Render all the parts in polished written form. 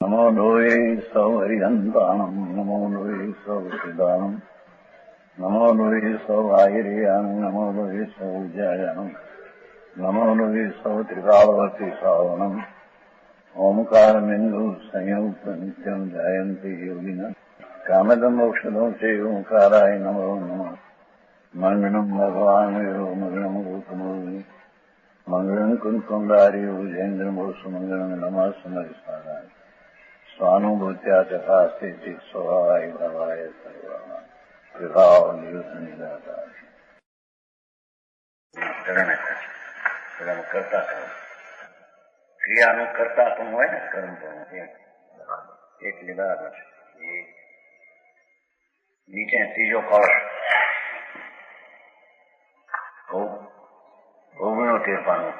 नमो लोये सौहरिहन्ताणम् नमो लोये सौहृदानम् नमो लोये सौभागिर्यानम् नमो लोये सौविजयानम् नमो लोये सौत्रिकालवती सावनम् ओंकारमिन्दु संयुक्त नित्यम् जायन्ति योगिनः कामदम् मोक्षदम् च ओंकाराय नमो नमः मङ्गलम् भगवान् वीरो मङ्गलम् रूपमोहि मङ्गलम् कुन्कुण्डारि भुजेन्द्रमोसु मङ्गलम् नमः समरिसाराय स्वानुभूत्या तथास्ति स्वभावाय भवाय विभाव निदाता करता क्रिया नु करता तुम हो ने कर्म एक निदान नीचे तीजो कौश ओगणो तीर्पानो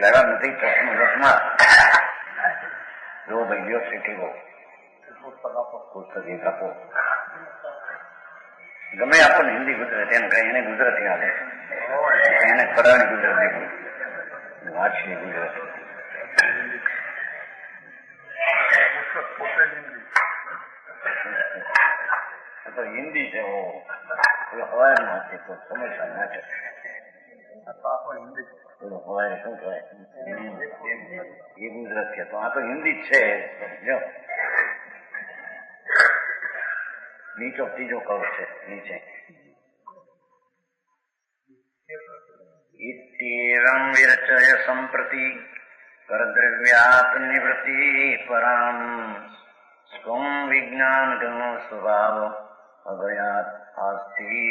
लगा नहीं प्रश्न रखना जो भाइयों से वो पुस्तक આપો ગમે આપણને હિન્દી ગુજરાતી એને કઈ એને ગુજરાતી હાલે એને કરાની ગુજરાતી વાંચી ગુજરાતી તો હિન્દી છે वो હવાય નાખે તો સમજવા નાખે हिंदी શું કહેવાય એ ગુજરાતી હતો આ તો હિન્દી જ છે જો નીચો ત્રીજો કવ છે નીચે ઇત્યેવં વિરચય સંપ્રતિ કરદ્રવ્યાત નિવૃત્તિ પરામ સ્વં વિજ્ઞાન ગણો સ્વભાવ અગયાત આસ્તિ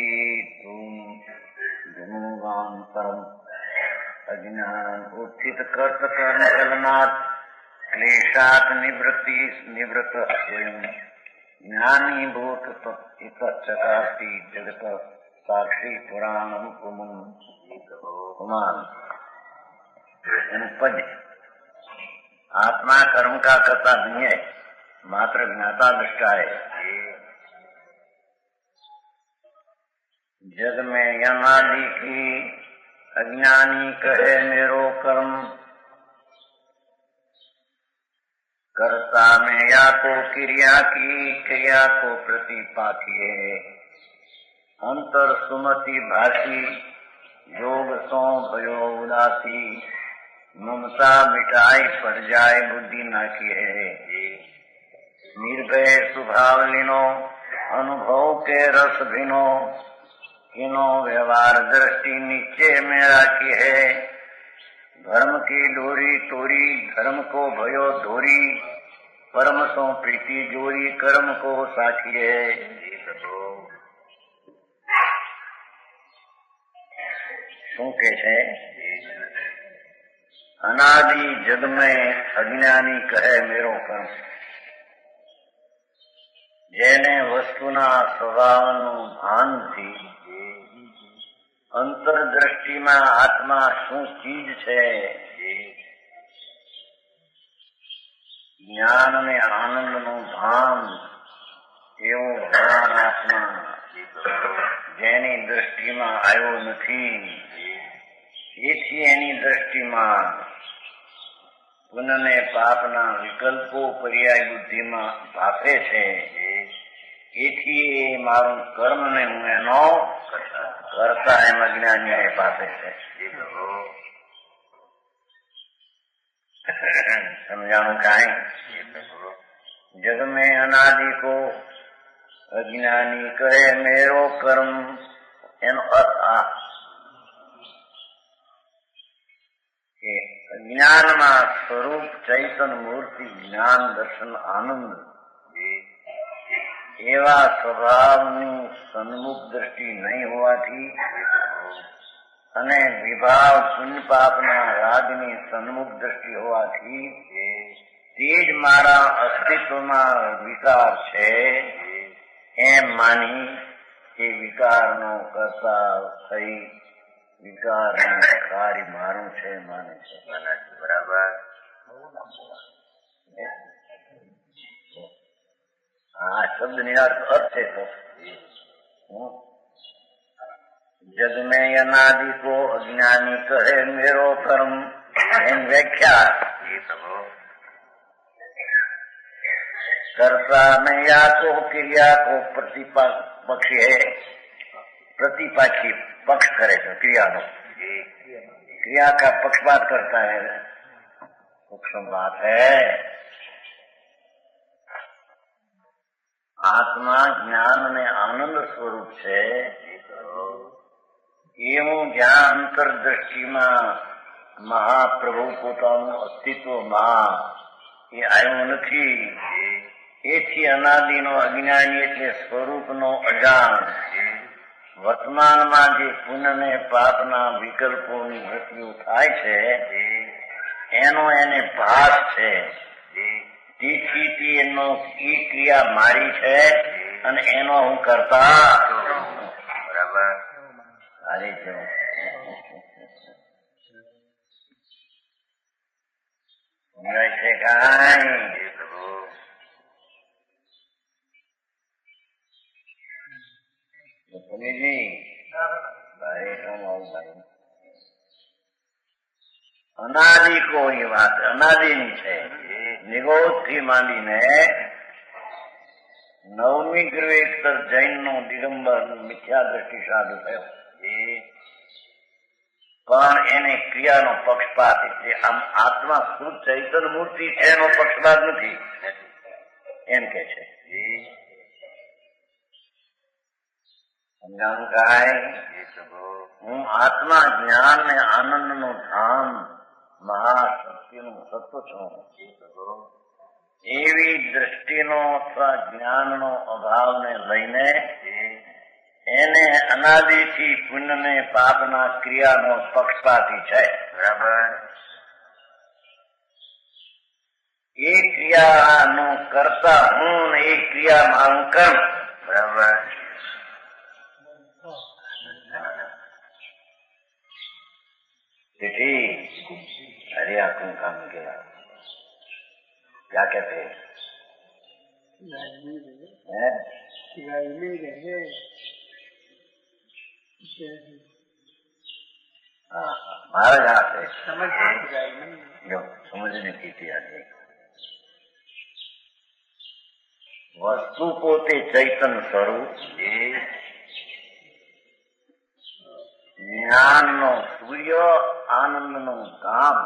તુમ ગુણગાન પરમ अज्ञान उत्थित कर्त कर्म चलनात् क्लेशात् निवृत्त स्वयं ज्ञानी भूत इतच्चकास्ति जगत साक्षी पुराणम कुमान पद आत्मा कर्म का कर्ता नहीं है, मात्र ज्ञाता दृष्टा है। जग में यमादि की अज्ञानी कहे मेरो कर्म, कर्ता में या को क्रिया की क्रिया को प्रतिपाती है। अंतर सुमति भाषी योग सो भयो उदासी, ममता मिटाई पड़ जाए बुद्धि न की है। निर्भय स्वभाव लीनो अनुभव के रस भिनो, किनो व्यवहार दृष्टि नीचे में राखी है। धर्म की डोरी तोरी धर्म को भयो धोरी, परम सो प्रीति जोरी कर्म को साखी है। શું કે છે? અનાદિ જગ में અજ્ઞાની કહે મેરો કર્મ, જેને વસ્તુના સ્વભાવનું ભાન થી અંતરદ્રષ્ટિમાં આત્મા શું ચીજ છે, જ્ઞાન અને આનંદનું ભાન એવો ભગવાન આત્મા જેની દ્રષ્ટિમાં આવ્યો નથી, એથી એની દ્રષ્ટિમાં પુનઃને પાપના વિકલ્પો પર્યાય બુદ્ધિમાં ભાપે છે। એથી મારું કર્મ ને હું એનો કરતા એમ અજ્ઞાની પાસે છે। સમજાણું કાંઈ? જગ में અનાદિ को અજ્ઞાની કહે મેરો કર્મ, એનો અર્થ આ કે અજ્ઞાનમાં સ્વરૂપ ચૈતન મૂર્તિ જ્ઞાન દર્શન આનંદ એવા સ્વભાવની સન્મુખ દ્રષ્ટિ નહીં હોવાથી અને વિભાવ પુણ્ય પાપના રાગની સન્મુખ દ્રષ્ટિ હોવાથી તે જ મારા અસ્તિત્વમાં વિકાર છે એમ માની એ વિકારનો કરતા થઈ વિકારનું કાર્ય મારું છે માને છે। બરાબર? આ શબ્દ નિરાર્થ અર્થ છે। તો जग में अनादि को अज्ञानी कहे मेरो कर्म एन व्याख्या कर्ता में या तो क्रिया को प्रतिपक्षी है प्रतिपाक्षी पक्ष करे तो क्रिया का पक्षपात करता है सूक्ष्म बात है। आत्मा ज्ञान में आनंद स्वरूप છે એવું જ્યાં અંતરદ્રષ્ટિમાં મહાપ્રભુ પોતાનું અસ્તિત્વમાં એ આવ્યું નથી એથી અનાદિનો અજ્ઞાની એટલે સ્વરૂપનો અજાણ વર્તમાનમાં જે પુણ્ય ને પાપના વિકલ્પોની મૃત્યુ થાય છે એનો એને ભાસ છે તેથી એનો એ ક્રિયા મારી છે અને એનો હું કરતા બરાબર સારી છે સમજાય છે કાંઈ સુનીજી ભાઈ અનાદિ કો એ વાત અનાદિની છે નિગોધ થી માંડીને નવમી ગ્રવેતર જૈન નો દિગંબર મિથ્યા દ્રષ્ટિ સાધુ થયો પણ એને ક્રિયાનો પક્ષપાત એટલે આમ આત્મા શુદ્ધ ચૈતન્ય મૂર્તિ છે એનો પક્ષપાત નથી એમ કે છે સમજાણું કાંઈ હું આત્મા જ્ઞાન ને આનંદ નું ધામ મહાશક્તિનું તત્વ છું એવી દ્રષ્ટિનો અથવા જ્ઞાનનો અભાવને લઈને એને અનાદિથી પુણ્ય ને પાપના ક્રિયાનો પક્ષપાતી છે બરાબર એ ક્રિયાનો કરતા હું ને એ ક્રિયા મારું કર્મ બરાબર તેથી अरे आपको काम किया क्या कहते हैं महाराज आते समझने की थी आगे वस्तु पोते चैतन स्वरूप જ્ઞાન નો સૂર્ય આનંદ નું ધામ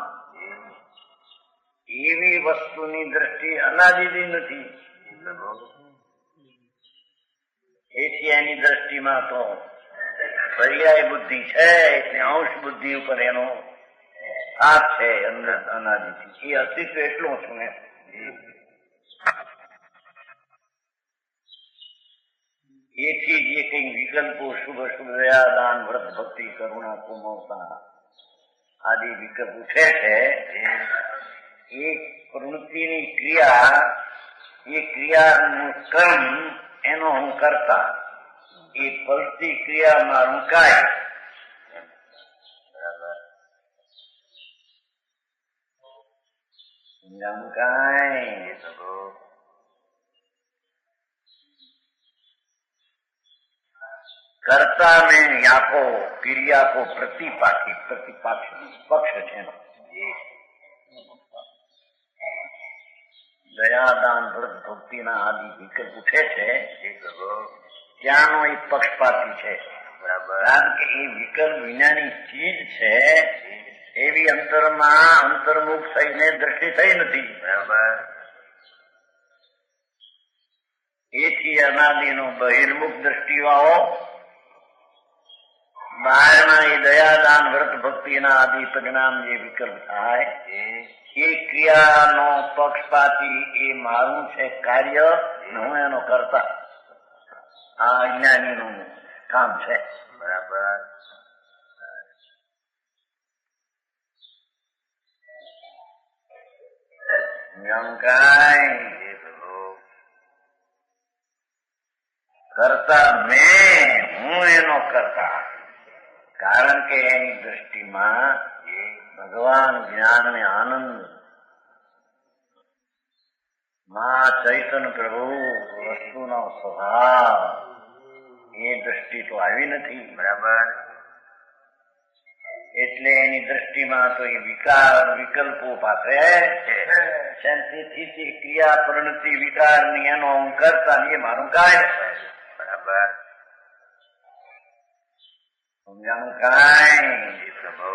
એવી વસ્તુની દ્રષ્ટિ અનાદિની નથી એથી એની દ્રષ્ટિમાં તો પર્યાય બુદ્ધિ છે એટલે અંશ બુદ્ધિ ઉપર એનો હાથ છે અંદર અનાદિથી એ અસ્તિત્વ એટલું છું ને એથી જે કઈ વિકલ્પો શુભ શુભ દયા દાન વ્રત ભક્તિ કરુણા કુમવતા આદિ વિકલ્પ ઉઠે છે એ પ્રવૃત્તિની ક્રિયા એ ક્રિયાનું કર્મ એનો હું કરતા એ ફલતી ક્રિયામાં રૂકાય સમજાવું કાંઈ कर्ता में या को क्रिया को प्रतिपाक्षी पक्ष है दयादान व्रत भक्ति ना आदि विकल्प उठे છે ત્યાંનો એ પક્ષપાતી છે બરાબર કારણ કે એ વિકલ્પ વિનાની ચીજ છે એવી અંતરમાં અંતર્મુખ થઈને દ્રષ્ટિ થઈ નથી બરાબર એથી અનાદિનો બહિર્મુખ દ્રષ્ટિવાળો બહારના એ દયાદાન વ્રત ભક્તિના આદિ પરિણામ જે વિકલ્પ થાય એ ક્રિયાનો પક્ષપાતી એ મારું છે કાર્ય હું એનો કરતા આ અજ્ઞાનીનું કામ છે બરાબર કાંઈ કરતા મેં હું એનો કરતા કારણ કે એની દ્રષ્ટિમાં ભગવાન જ્ઞાન ને આનંદ મા ચૈતન્ય પ્રભુ વસ્તુનો સ્વભાવ એ દ્રષ્ટિ તો આવી નથી બરાબર એટલે એની દ્રષ્ટિમાં તો એ વિકાર વિકલ્પો પાસે શાંતિથી ક્રિયા પરિણતિ વિકારની એનો હું કરતા એ મારું કાર્ય છે. બરાબર સમજાણું કાંઈ પ્રભુ?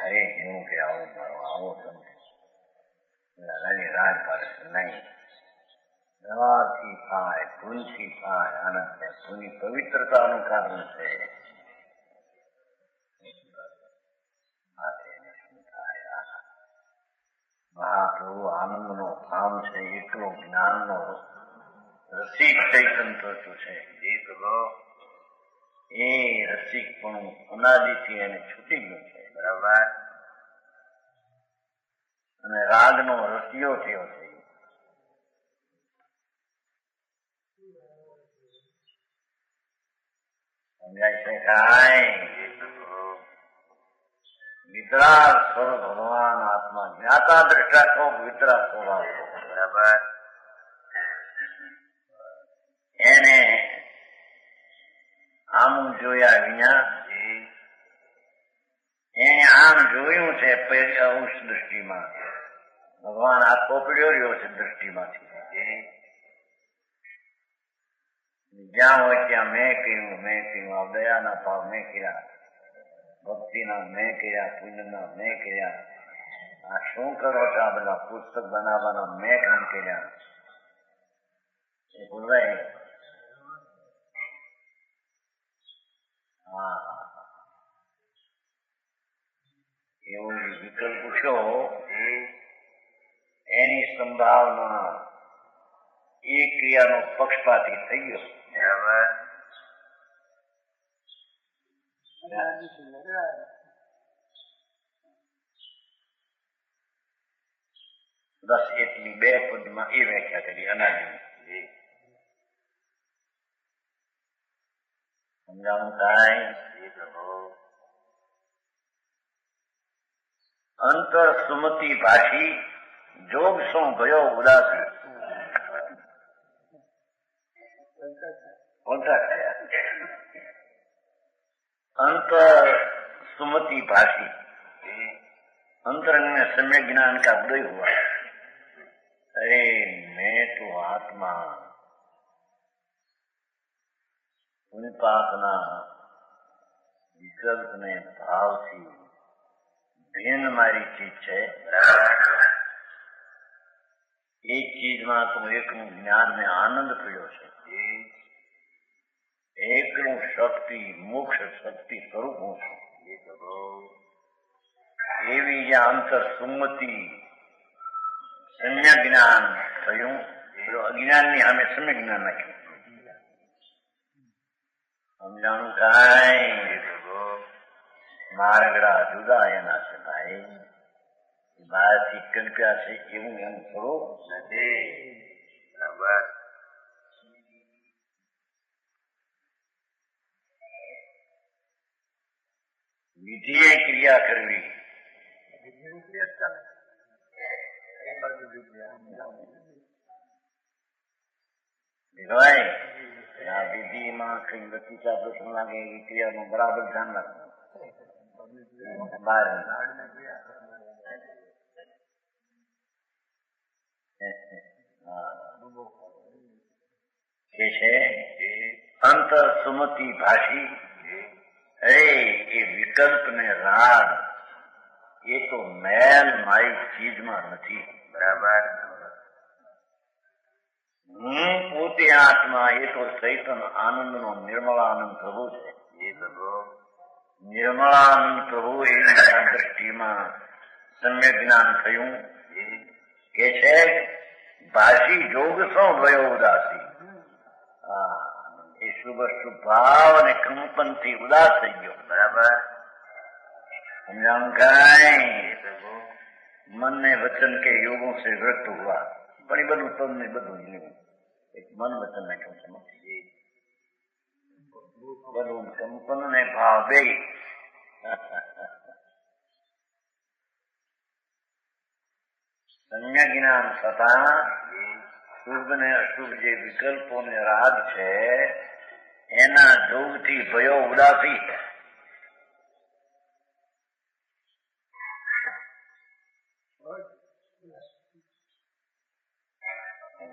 અરે એવું કે આવું મારો આવો સમજ રાજ પાડે નહીં. દવાથી થાય, ભૂલથી થાય, આનંદ છે. ભૂલની પવિત્રતાનું કારણ છે. મહાપ્રભુ આનંદનો ભાવ છે, એટલો જ્ઞાનનો રસિક ચૈતન્ય છે. એ રસિક પણ અનાદિથી એને છૂટી ગયું છે. બરાબર. અને રાગનો રસિયો થયો છે. સમજાય છે કાંઈ? વિતરાગ સ્વરૂપ ભગવાન આત્મા જ્ઞાતા દ્રષ્ટા છો, વિતરાગ સ્વભાવ છો. બરાબર. એને આમ જોયા વિના એને આમ જોયું છે અંશ દ્રષ્ટિમાં. ભગવાન આ પોપડ્યો રહ્યો છે દ્રષ્ટિમાંથી. જ્યાં હોય ત્યાં મેં કહ્યું આ દયાના ભાવ મેં કર્યા, ભક્તિના મેં કર્યા, પુણ્યના મેં કર્યા. આ શું કરો છો? આ બધા પુસ્તક બનાવવાના મેં કામ કર્યા. એ બોલાય. હા, એવો વિકલ્પ પૂછ્યો. એની સંભાવના એ ક્રિયાનો પક્ષપાતી થઈ ગયો. બસ એટલી બે પદમાં એ વ્યાખ્યા કરી અનાદિની. સમજાણું કાંઈ? અંતર સુમતિ ભાષી જોગ શું ભયો ઉદાસી. अंतर सुमति भाषी, अंतरंग में सम्यक ज्ञान का उदय हुआ. अरे मैं तो आत्मा उन्पातना विकल्प ने भाव थी भिन्न मारी चीज है. एक चीज में तो एक ज्ञान में आनंद पड़ो है. એકલું શક્તિ મોક્ષ શક્તિ સ્વરૂપ હું છું. એવી જે અંતર સુમતિ સમ્યક જ્ઞાન થયું. અજ્ઞાનની સામે સમ્યક જ્ઞાન નાખ્યું. સમજાણું કાંઈ? માર્ગડા જુદા એના છે ભાઈ. બહારથી કલ્પ્યા છે એવું એનું સ્વરૂપ નથી. બરાબર. વિધિએ ક્રિયા કરવી. આ વિધિમાં કઈ બચીચા પ્રશ્ન લાગે એવી ક્રિયાનું બરાબર ધ્યાન રાખવું. કે છે અંતર સુમતિ ભાષી. અરે એ વિકલ્પ ને રાગ એ તો મેલ મારી ચીજમાં નથી. બરાબર. હું પોતે આત્મા એ તો ચૈતન આનંદ નો નિર્મળાનંદ પ્રભુ છે. એ પ્રભુ નિર્મળાનંદ પ્રભુ એની દ્રષ્ટિમાં સમ્યક જ્ઞાન થયું. કે છે ભાષી જોગ શું ભયો ઉદાસી. એ શુભ ભાવ અને કંપન થી ઉદાસ થઈ ગયો. બરાબર. સમજાણું કાંઈ? मन ने वचन के योगों से व्रत हुआ. પણ એ બધું તમને બધું લેવું. એક મન વચન ને કહું સમજી બધું કંપન ને ભાવ બે. સમ્યક જ્ઞાન છતાં શુભ ને અશુભ જે વિકલ્પો ને રાગ છે એના જોગથી ભયો ઉદાસી.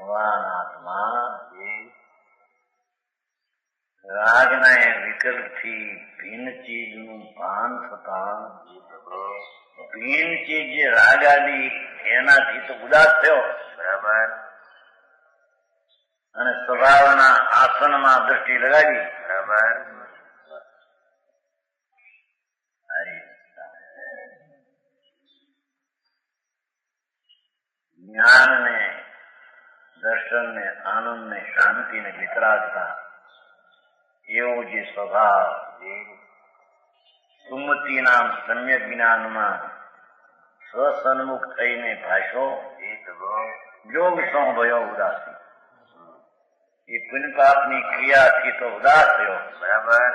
ભગવાન આત્મા રાગના વિકલ્પથી ભિન્ન ચીજનું ભાન થતા ભિન્ન ચીજ જે રાગ આદિ એનાથી તો ઉદાસ થયો બરાબર અને સ્વભાવના આસનમાં દ્રષ્ટિ લગાવી બરાબર જ્ઞાન ને દર્શન ને આનંદ ને શાંતિ ને વિતરાગતા એવો જે સ્વભાવ સુમતિ નામ સમ્યક જ્ઞાનમાં સ્વસન્મુખ થઈને ભાષો યોગ સો ભયો ઉદાસી એ પુણ્ય પાપની ક્રિયાથી તો ઉદાસ થયો બરાબર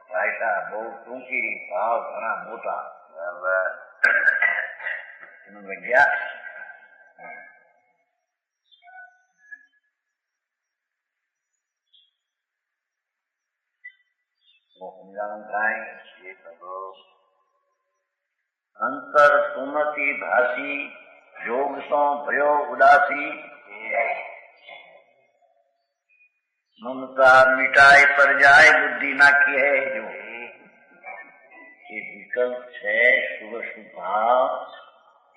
ભાષા બહુ ટૂંકી ભાવ ઘણા મોટા બરાબર એનું ગયા અંતર સુમતિ ભાસી યોગ સો ભયો ઉદાસી ममता मिटाई पर जाए बुद्धि नाखी है जो ये विकल्प है शुभ शुभाव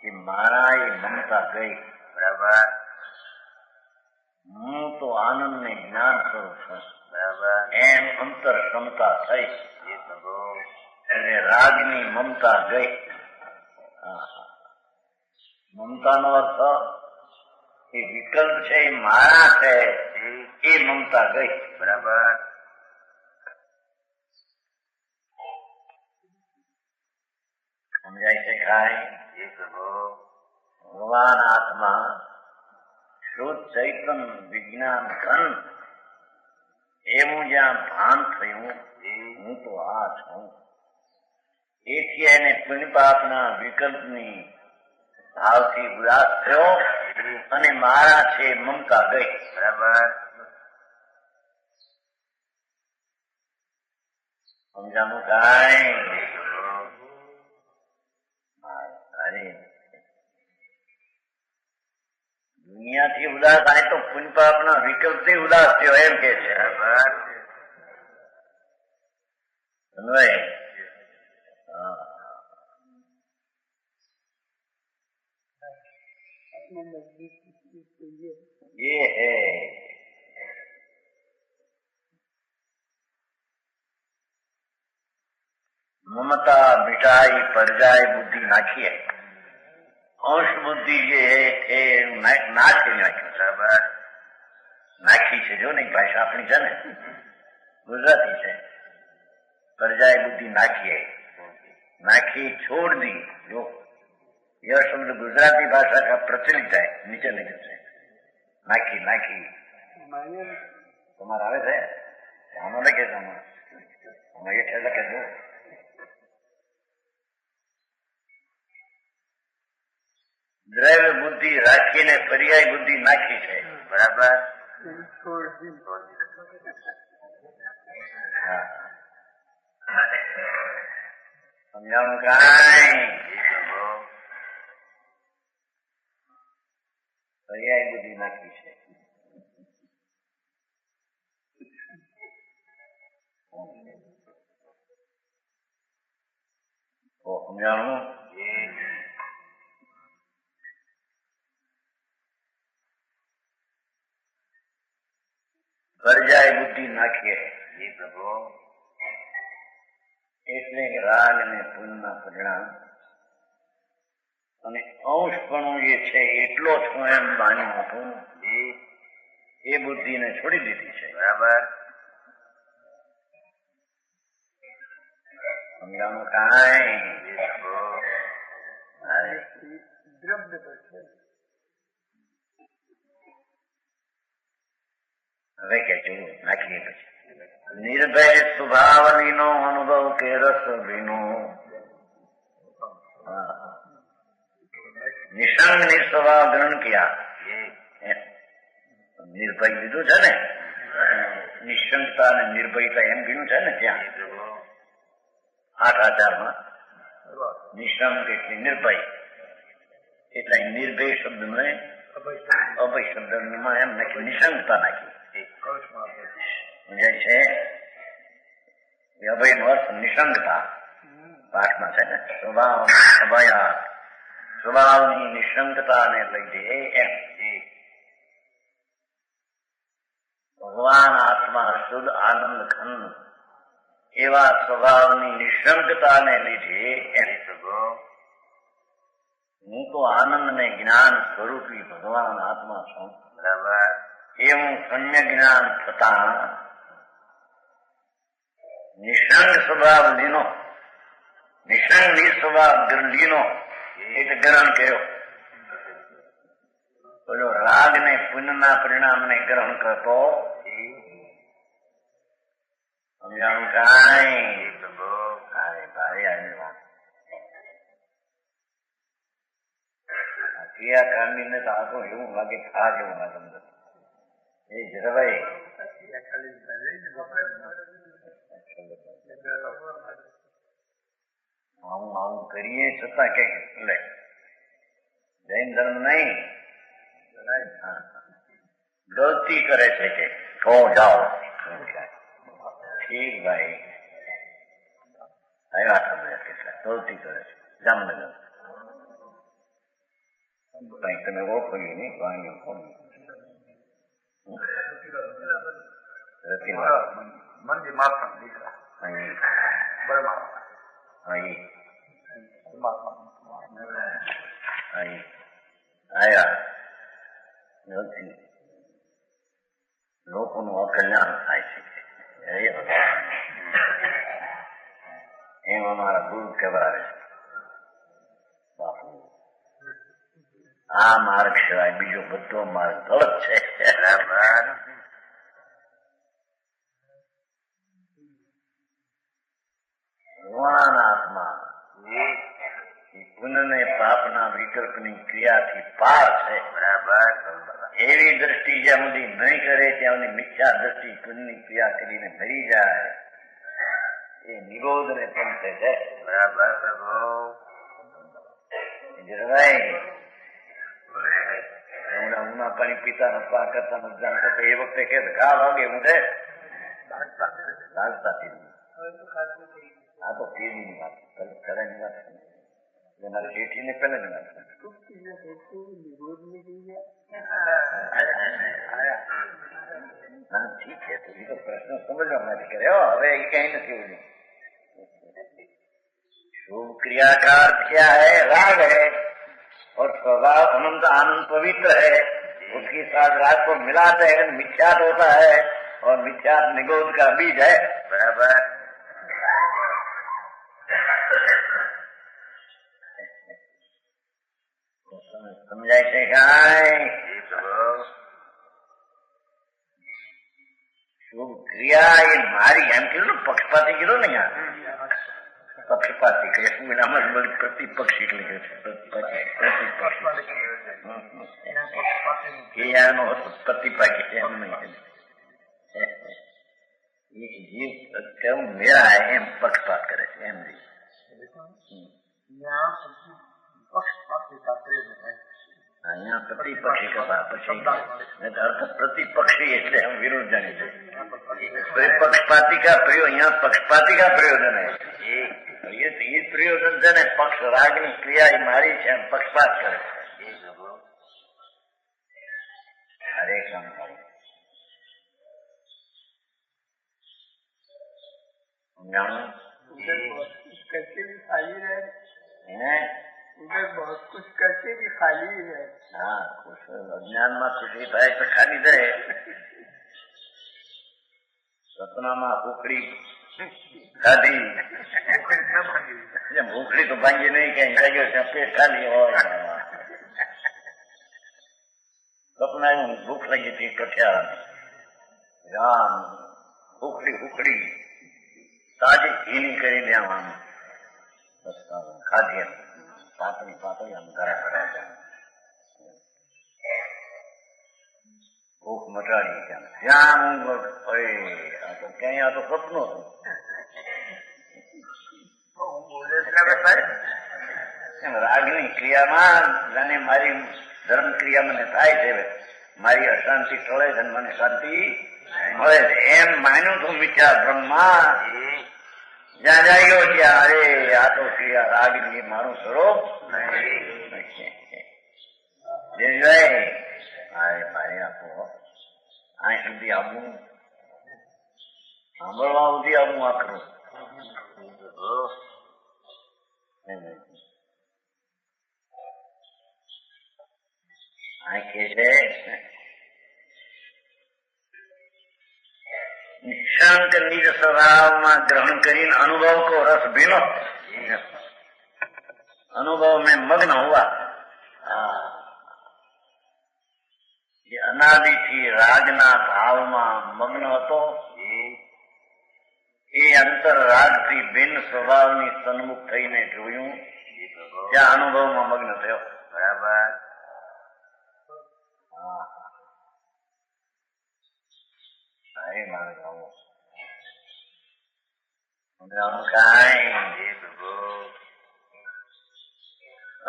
कि मारा ये ममता गई बराबर हूँ तो आनंद में ज्ञान स्वरूप हूँ बराबर एम अंतर क्षमता थई रागनी ममता गई ममता नो अर्थ ये विकल्प है मारा है એ મમતા ગઈ બરાબર સમજાય છે ખાય એ ભગવાન આત્મા શુદ્ધ ચૈતન્ય વિજ્ઞાન ઘન એવું જ્યાં ભાન થયું હું તો આ છું એથી એને પુણ્ય પાપના વિકલ્પની ભાવથી ઉદાસ થયો અને મારા છે મમતા ગઈ બરાબર સમજાનું કાંઈ અરે દુનિયાથી ઉદાસ આય તો પુણ્ય પાપના વિકલ્પથી ઉદાસ થયો એમ કે છે સમજાય ये है ममता मिटाई पर जाए बुद्धि नाखी है अंश बुद्धि ये है नाखी नाखी बराबर नाखी છે જો નહીં ભાષા આપણી છે ને ગુજરાતી છે પર जाए बुद्धि नाखी है नाखी छोड़ दी जो यह शब्द गुजराती भाषा का प्रचलित है नीचे लिखित है नाखी नाखी तुम्हारा आवे थे हम लगे हम ये लगे दो દ્રવ્ય બુદ્ધિ રાખીને પર્યાય બુદ્ધિ નાખી છે બરાબર સમજાણું કાંઈ પર્યાય બુદ્ધિ નાખી છે સમજાણું પરજાય બુદ્ધિ નાખીએ એ પ્રભુ એટલે રાગ ને પુણ્યના પરિણામ અને અંશપણું જે છે એટલો જ હું એમ માન્યું હતું એ બુદ્ધિને છોડી દીધી છે બરાબર સમજાણું કાંઈ હવે કે જોયું નાખીએ પછી નિર્ભય સ્વભાવ વિનો અનુભવ કે રસ વિનો નિસંગ નિસ્વભાવ ગ્રહણ કિયા નિર્ભય લીધું છે ને નિશંકતા ને નિર્ભયતા એમ ગયું છે ને ત્યાં 8 આચારમાં નિષ્કામ એટલે નિર્ભય, એટલે નિર્ભય શબ્દને અભય શબ્દમાં એમ નાખ્યું, નિશંકતા નાખી સમજાય છે. અભય નો અર્થ નિશંકતા પાઠમાં છે ને, સ્વભાવ અભયા, સ્વભાવની નિશંકતાને લીધે એમ ભગવાન આત્મા શુદ્ધ આનંદ ખંડ એવા સ્વભાવની નિશંકતાને લીધે એમ હું તો આનંદ ને જ્ઞાન સ્વરૂપી ભગવાન આત્મા છું. બરાબર. એવું સમ્ય જ્ઞાન થતા નિશંક સ્વભાવ લીનો, નિશંક નિસ્વભાવ લીનો એટલે ગ્રહણ કર્યો. બોલો રાગ ને પુણ્યના પરિણામ ને ગ્રહણ કરતો સમજાણું કાંઈ ભારે આવી વાત. ક્રિયાકાંડી ને તો આખું એવું લાગે ખા જેવું લાગે અંદર. એ જરાભાઈ આવું આવું કરીએ છતાં કઈ લે જૈન ધર્મ નહીં, ગલતી કરે છે કે તો જાઓ. ઠીક ભાઈ આવ્યા તમે કેટલા ગલતી કરે છે જામનગર કઈ તમે ઓળખો નહીં વાણી કોણ મંદિર માતા દીકરા અહીં આયા નથી લોકોનું અકલ્યાણ થાય છે. એમ અમારા ગુરુ કહેવાય બાપુ આ માર્ગ સિવાય બીજો બધો માર્ગ ગલત છે. ભગવાન આત્મા પુણ્ય ને પાપના વિકલ્પની ક્રિયાથી પાર છે. બરાબર. એવી દ્રષ્ટિ જ્યાં સુધી નહીં કરે ત્યાં સુધી મિથ્યા દ્રષ્ટિ પુણ્યની ક્રિયા કરીને ભરી જાય એ નિરોધ ને પંથ છે. બરાબર. ઊંઘમાં પાણી પીતા નફા કરતા નથી જાણતા એ વખતે કે ઘા વાગે ઊંધે આ તો કેવી વાત કરાની વાત છે. મારી શેઠી ને પેલા ની વાત ના ઠીક છે. તો બીજો પ્રશ્ન સમજવા માટે કર્યો. હવે એ કઈ નથી બોલ્યું. शुभ क्रिया का अर्थ क्या है? राग है और स्वभाव अनंत आनंद पवित्र है. उसके साथ राग को मिलाते हैं मिथ्यात होता है और मिथ्यात निगोद का बीज है. बराबर. समझाय છે કાંઈ? શુભ ક્રિયા એ મારી એમ કીધું ને પક્ષપાતી કીધું ને યાર પક્ષપાતી કહે શું એનામાં પ્રતિપક્ષી એટલે કે પ્રતિપાકી એમ નહીં. કેવું મેરા એમ પક્ષપાત કરે છે એમ નહીં. અહીંયા પ્રતિપક્ષી કરવા પછી અર્થ પ્રતિપક્ષી એટલે हम विरोध जानी चाहिए. पक्षपाती का प्रयोग यहाँ पक्षपाती का प्रयोजन है. ये प्रयोजन છે ને પક્ષ રાગની ક્રિયા એ મારી છે એમ પક્ષપાત કરે છે. હરે કામ કરે જાણો करके भी खाली रहे हैं उधर बहुत कुछ करके भी खाली है. हाँ कुछ अज्ञान में खुशी થાય તો ખાલી રહે. સપનામાં ઉકળી ખાધી ભૂખડી તો ભાંગી નહીં કઈ જાગ્યો છે પેટ ખાલી હોય. સપના ભૂખ લાગી હતી કઠિયારાની રામ ઉકળી ઉકળી તાજી ઘીની કરી દેવાનું ખાધી પાતળી પાતળી આમ ઘરે ભરાય ભૂખ મટાડી ત્યાં આ તો ક્યાંય આ તો સપનું હતું. રાગની ક્રિયામાં જાણે મારી ધર્મ ક્રિયા મને થાય છે, મારી અશાંતિ ટળે છે, મને શાંતિ મળે છે, એમ માન્યું તું મિથ્યા બ્રહ્મા. જ્યાં જાગ્યો ત્યાં અરે આ તો ક્રિયા રાગની મારું સ્વરૂપ મારે આપો આ સુધી આવવું, સાંભળવા સુધી આવવું આખરું. કે છે નિશાંત નિજ સ્વભાવમાં ગ્રહણ કરીને અનુભવ કો રસ ભીનો, અનુભવ में मग्न हुआ. જે અનાદિથી રાજના ભાવમાં મગ્ન હતો એ અંતર રાગથી ભિન્ન સ્વભાવની સન્મુખ થઈને જોયું, ત્યાં અનુભવમાં મગ્ન થયો. બરાબર.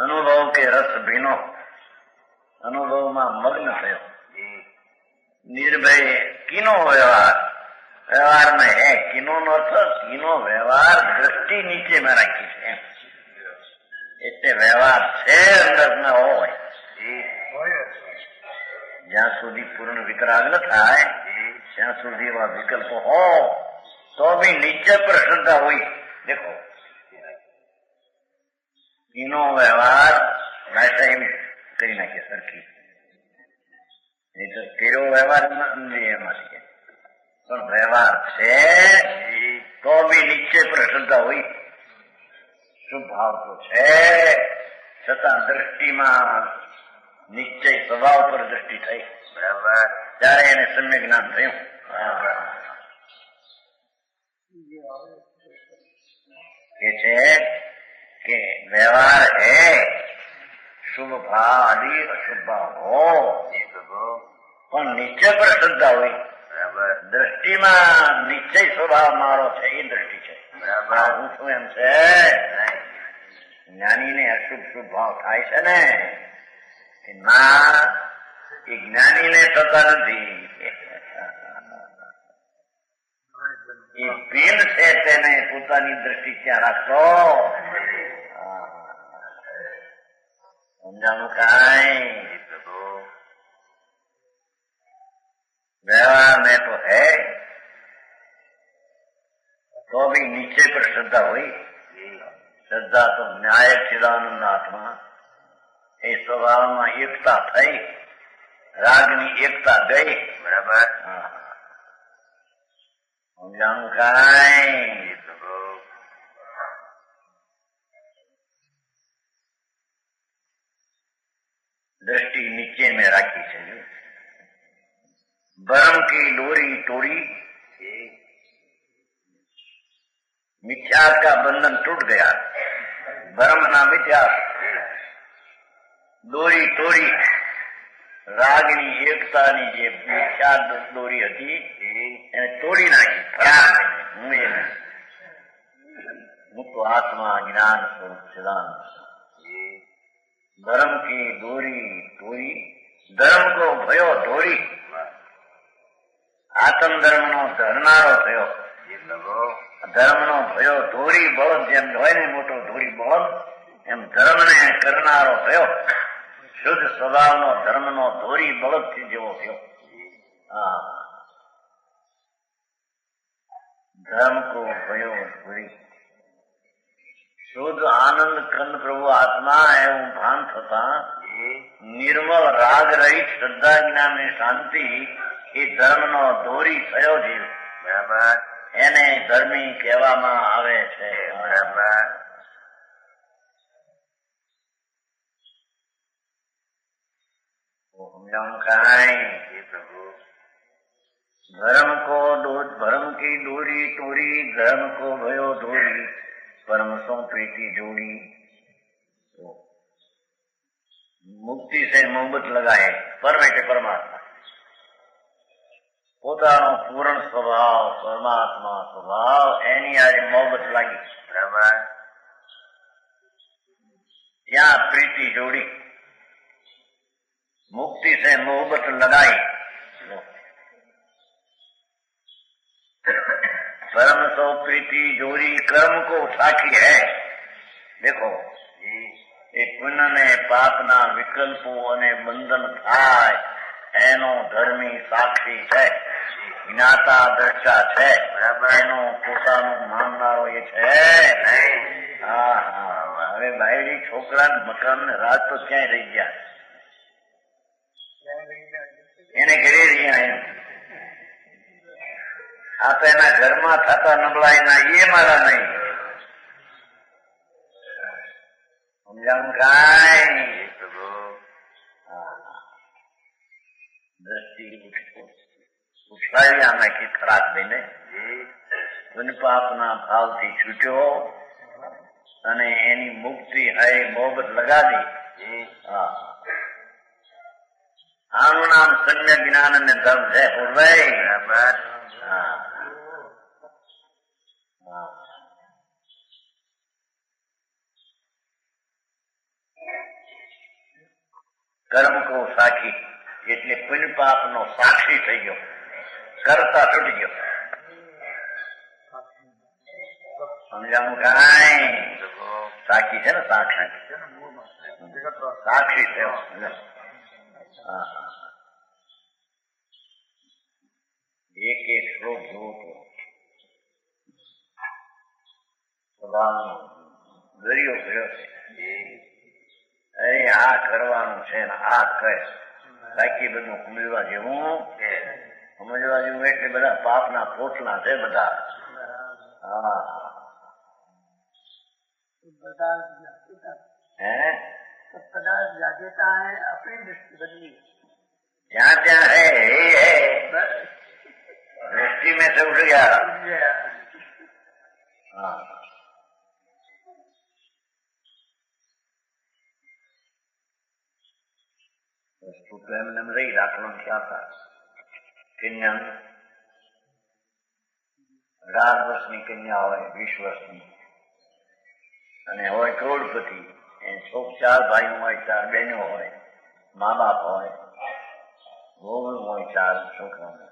અનુભવ કે રસ ભીનો, અનુભવમાં મગ્ન થયો. નિર્ભય કિનો વ્યવહાર, વ્યવહાર में है किनो નો અર્થ કિનો વ્યવહાર દ્રષ્ટિ નીચે में રાખી છે, એટલે વ્યવહાર છે અંદર ન હોય. જ્યાં સુધી પૂર્ણ વિતરાગ ન થાય ત્યાં સુધી એવા વિકલ્પો હો તો भी નીચે પર શ્રદ્ધા હોય. દેખો કિનો વ્યવહાર ભાષા એમ કરી નાખીએ સરખી, નહીં તો કેવો વ્યવહાર એમાંથી, પણ વ્યવહાર છે તો भी નીચે પર શ્રદ્ધા હોય. શુભ ભાવ તો છે છતાં દ્રષ્ટિમાં નિશ્ચય સ્વભાવ પર દ્રષ્ટિ થઈ. બરાબર. ત્યારે એને સમ્યક જ્ઞાન થયું. કે છે કે વ્યવહાર હે શુભ ભાવ આદિ અશુભ ભાવ હો, પણ નીચે પર શ્રદ્ધા હોય. બરાબર. દ્રષ્ટિમાં નિશ્ચય સ્વભાવ મારો છે એ દ્રષ્ટિ છે. બરાબર. હું શું એમ છે જ્ઞાનીને અશુભ શુભ ભાવ થાય છે ને, ના એ જ્ઞાનીને થતા નથી. એ ભીન છે તેને પોતાની દ્રષ્ટિ ત્યાં રાખશો. સમજાણું કાંઈ? व्यवहार में तो है तो भी नीचे पर श्रद्धा हुई. श्रद्धा तो न्याय चिदानंद आत्मा એ સ્વભાવમાં એકતા થઈ, રાગની એકતા ગઈ. બરાબર. સમજાણું કાંઈ? दृष्टि नीचे में राखी છે. भ्रम की डोरी तोड़ी, मिथ्यात का बंधन टूट गया. भ्रम ना मिथ्यात દોરી તોડી, રાગની એકતાની જે મિથ્યા દોરી હતી એને તોડી નાખી. ફરાર હું તો આત્મા જ્ઞાન સ્વરૂપ સદાન. ધર્મ કી દોરી તોડી, ધર્મ કો ભયો ધોરી. આત્મ ધર્મ નો ધરનારો થયો. ધર્મ નો ભયો ધોરી બળદ જેમ હોય ને મોટો ધોરી બળદ, એમ ધર્મ ને કરનારો થયો. શુદ્ધ સ્વભાવનો ધર્મનો ધોરી બળદથી જેવો થયો. ધર્મ કો ભયો ધોરી. શુદ્ધ આનંદ કંદ પ્રભુ આત્મા એવું ભાન થતા નિર્મળ રાગ રહિત શ્રદ્ધા જ્ઞાન ની શાંતિ એ ધર્મનો ધોરી થયો જીવ. બરાબર. એને ધર્મી કહેવામાં આવે છે. બરાબર. भ्रम की डोरी तोड़ी, धर्म को भयो धोरी, परम सो प्रीति जोड़ी. मुक्ति से मोहब्बत लगाए परम એટલે પરમાત્મા. પોતાનો પૂર્ણ સ્વભાવ પરમાત્મા સ્વભાવ એની આજે મોહબ્બત લાગી. બરાબર. यहाँ प्रीति जोड़ी, मुक्ति से मोहब्बत लगाई, परम तो प्रीति जोड़ी कर्म को साखी है। देखो એ પુણ્યને પાપના વિકલ્પો અને બંધન થાય એનો ધર્મી સાક્ષી છે, જ્ઞાતા દ્રષ્ટા છે, એનો પોતાનું માનનારો એ છે નહીં. હા હા, હવે બાયડી છોકરા મકાન ને રાત તો ક્યાંય રહી ગયા, એને ઘરે રહ્યા એમ. આ તો એના ઘરમાં થતા નબળાઈના એ મારા નહીં. સમજાણું કાંઈ? દ્રષ્ટિ ઉછાળ્યા નાખી ખરાબ દઈને પુન પાપના ભાવથી છૂટ્યો અને એની મુક્તિ હૈ મોહબત લગાડી. આનું નામ સમ્યક જ્ઞાન અને ધર્મ છે. પૂર્વય કર્મ કો સાખી એટલે પુન પાપ નો સાક્ષી થઈ ગયો, કરતા છૂટી ગયો. સમજાણું કાંઈ? સાખી છે ને, સાક્ષી સાક્ષી થયો. એક એક શ્લોક જોવો તો સભાનો દરિયો ભર્યો છે. અરે આ કરવાનું છે ને આ કરે, બાકી બધું સમજવા જેવું. સમજવા જેવું એટલે બધા પાપના પોટલા છે બધા. હા पदार्थ जागेता है, अपनी दृष्टि बदली, जहाँ जहाँ है यही है, दृष्टि में से उठ गया. हाँ વસ્તુ તો એમને રહી રાખવાનું ક્યાં હતા. કન્યા 18 વર્ષની કન્યા હોય, 20 વર્ષની, અને હોય કરોડપતિ. એ 4 ભાઈઓ હોય, 4 બહેનો હોય, મા બાપ હોય, વહુ હોય, 4 છોકરા,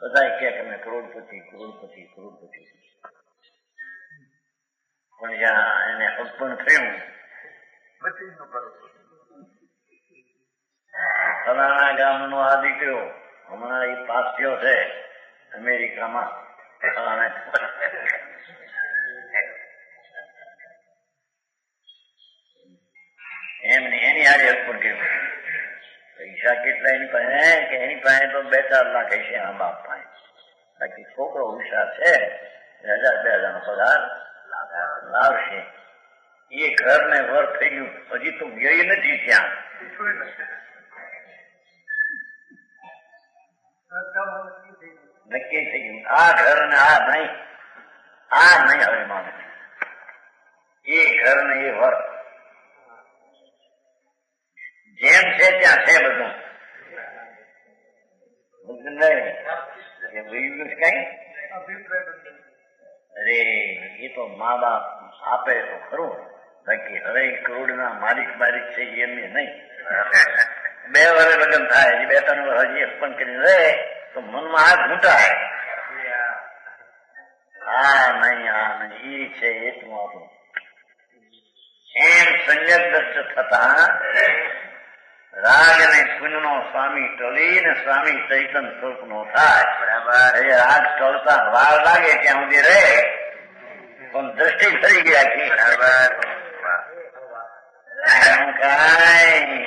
બધા કે તમે કરોડપતિ કરોડપતિ કરોડપતિ. પણ જ્યાં એને અર્પણ થયું ફલાણા ગામનો આ દીકરો હમણાં એ પાસ થયો છે અમેરિકામાં, એમને એની હારે અર્પણ કર્યું. પૈસા કેટલા એની પાસે કે એની પાસે તો 2-4 લાખ હશે આ બાપ પાસે. બાકી છોકરો હોશિયાર છે, 1000-2000 નો પગાર લાવશે. એ ઘર ને વર થઈ ગયું, હજી તો ગઈ નથી ત્યાં. નક્કી થઈ ગયું આ ઘર ને આ નહીં હવે માને. એ ઘર ને એ વર જેમ છે ત્યાં છે બધું. કઈ અરે એ તો મા બાપ આપે તો ખરું, બાકી હવે કરોડ ના માલિક છે એમને નહીં. 2 વર્ષ લગ્ન થાય, 2-3 વર્ષ હજી અર્પણ કરી રહે તો મનમાં હાથ ઘૂંટાય. આ નહીં એ છે એટલું આપણું. એમ સંયત દર્શ થતા રાગ અને પુણ્ય નો સ્વામી ટળી ને સ્વામી ચૈતન્ય સ્વરૂપ નો થાય. બરાબર. એ રાગ ટળતા વાર લાગે ત્યાં સુધી રહે, પણ દ્રષ્ટિ ફરી ગયા કે બરાબર કાંઈ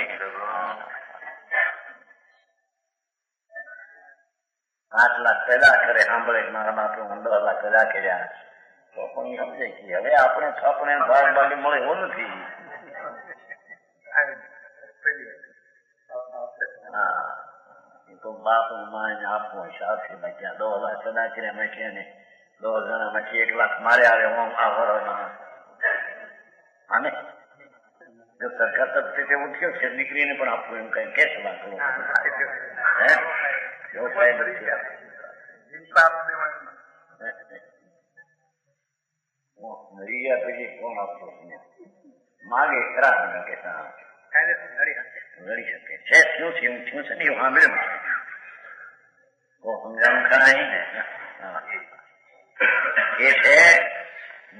8 લાખ પેદા કરે, સાંભળે મારા બાપે 10 લાખ પેદા કર્યા તો પણ સમજે કે હવે આપણે થાપણે ભાગ બાકી મળે એવું નથી. હા એ તો બાપ માને આપવો સાથે બાકી 10 લાખ પેદા કર્યા મેં ને 10 જણામાંથી 1 લાખ મારે આવે હું આ વરમાં આને જો સરકાર તરફથી એવું થયું છે દીકરીને પણ આપવું એમ કઈ કે વાત હે એવો કઈ નથી. મરી ગયા પછી કોણ આપતો માગે ખરા ન કે લડી શકે છે શું છે ને એવું સાંભળે સમજાવું ખરા એ છે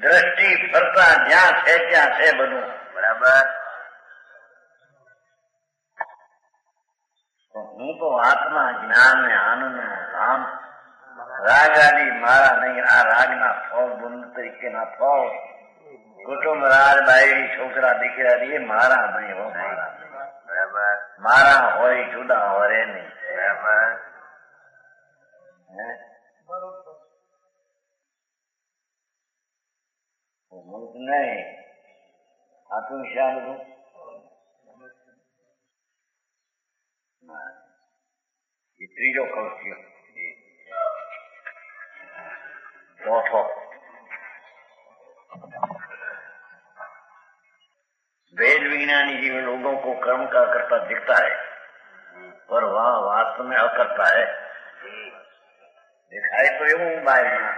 દ્રષ્ટિ ફરતા જ્યાં છે ત્યાં છે બધું બરાબર. હું તો આત્મા જ્ઞાન ને આનંદ નો ધામ રાગ આદિ મારા નહીં. આ રાગના ફળ બંધ તરીકેના ફળ કુટુંબ રાજ બાયડી છોકરા દીકરા એ મારા નહીં હો મારા બરાબર. મારા હોય જુદા હોય નહીં બરાબર. નહીં આટલું શા બધું એ ત્રીજો કૌશ થયો. ચોથો वेद विज्ञानी जीवन लोगों को कर्म का करता दिखता है पर वह वास्तव में अकर्ता है. दिखाई तो એવું બાયમાં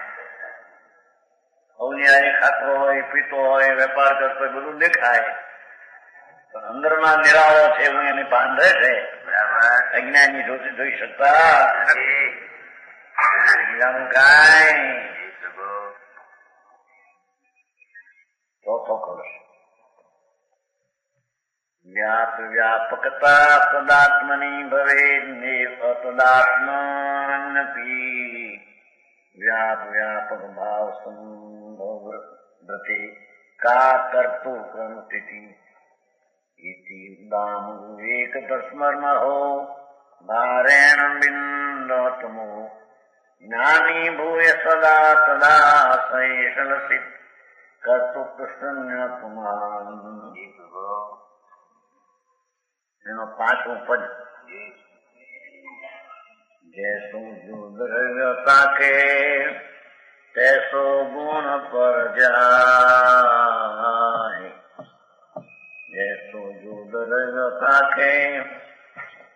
અવનિયારી ખાતો હોય પીતો હોય વેપાર કરતો હોય બધું દેખાય પણ અંદરના નિરાળો છે હું એને ભાન રહે છે. અજ્ઞાની જોઈ શકતા કાંઈ ચોથો કરો व्याप व्यापकता तदात्मनि भवेन्नेव तदात्मानपि व्याप व्यापक भाव संभवते का कर्तु क्रमस्थिति इति दाम विवेक तस्मर्महो भारेण बिन्दतमो ज्ञानी भूय सदा सदा सैषलसित कर्तु प्रसन्न कुमार. એનો પાંચમું પદ જૈસો દ્રવ્યતા કે તૈસો ગુણ પર જાય. જૈસો દ્રવ્યતા કે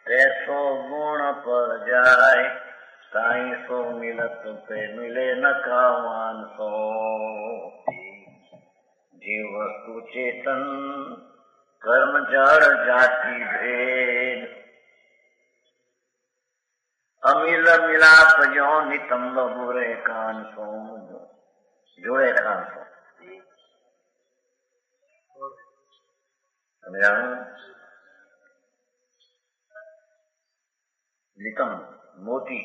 તૈસો ગુણ પર જાય. સાઈ સો મિલત पे मिले न कामान सो. जीव वस्तु चेतन कर्म जड़ जाति भेद अमिल मिलाप जो नितंब बुरे कान सो जुड़े कान सो. नितंब मोती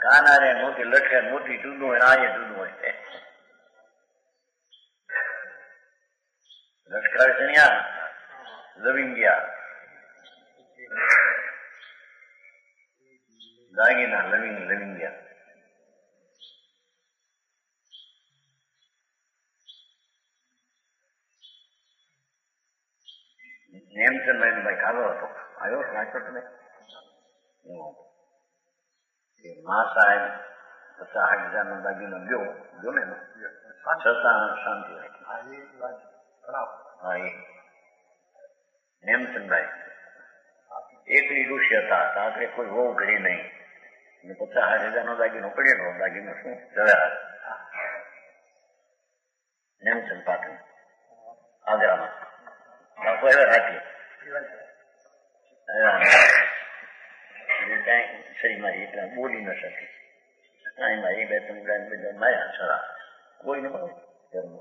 काना रे मोती लटके मोती जूदो है आये जूदो है लटका चनिया लविंगिया दागिना लविंगिया નેમચંદ ભાઈ કાઢો હતો આવ્યો નાખ્યો તમે મા સાહેબ 50,000 નો દાગીનો ગયો ને છતાં શાંતિ રાખી. નેમચંદભાઈ એકલી ઋષિ હતા આપણે કોઈ બહુ ઘડી નહીં. 50,000 નો દાગીનો પડેલો દાગીનો શું જવ્યા નેમચંદ પાટણ આગ્રામાં બાપુ હવે રાખી શરી મારી એટલા બોલી ન શકે. મારી 2-3 બધા માર્યા છરા કોઈને બહુ ધર્મ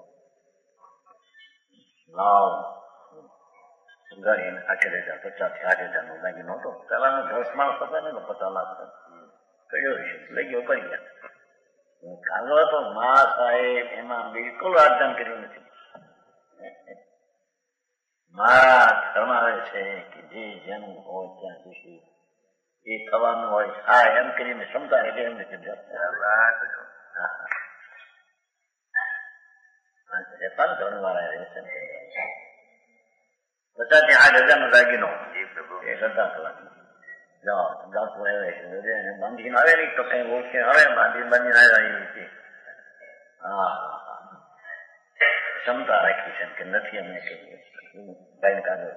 લાવ ગાડીને 50,000 નો દાગીનો હતો. પેલાનો 10 માણસ હતા ને 50 લાખ કર્યો છે લઈ ગયો કરી ગયા. કાલો હતો મા સાહેબ એમાં બિલકુલ રાજદાન કર્યું નથી. મારા ધર્માવે છે કે જે જેનું હોય ત્યાં સુધી એ થવાનું હોય હા એમ કરીને ક્ષમતા એટલે એમ નથી. ધર્મ વાળા રહેશે 50,000 નો દાગીનો એ શ્રદ્ધા કરવાની. જાઓ ડાકુ આવે છે બાંધીને આવે નહી તો કઈ ઓળખે આવે બાંધીને આવ્યા. હા ક્ષમતા રાખી છે કે નથી અમને કહીએ ભાઈ કાઢો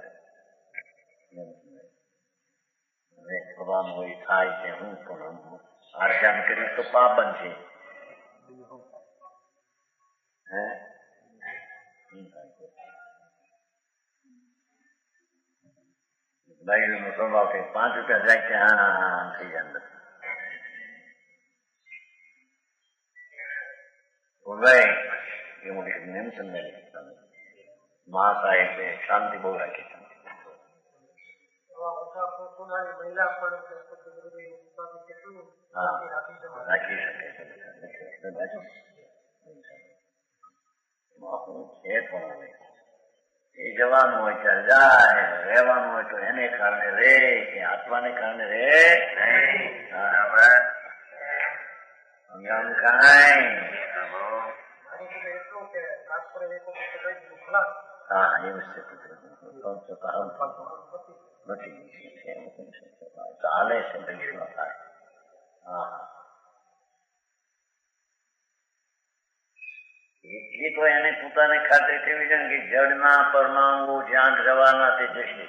થવાનું હોય થાય છે. હું પણ આર્જાન કરી તો પાબન છે. ભાઈ નો સ્વભાવ કે 5 રૂપિયા જાય કે હા થઈ જાય અંદર ભાઈ એ મોટી નિયમ સમજાય મા સાહેબ શાંતિ બહુ રાખી છે રાખી શકે છે પણ એ જવાનું હોય ત્યારે જાય રહેવાનું હોય તો એને કારણે રે કે આત્માને કારણે રે હા એવું ચાલે છે વિશ્વ થાય હા એટલી તો એને પોતાને ખાતરી થવી છે કે જળના પરમાણુ જ્યાં જવાના તે જશે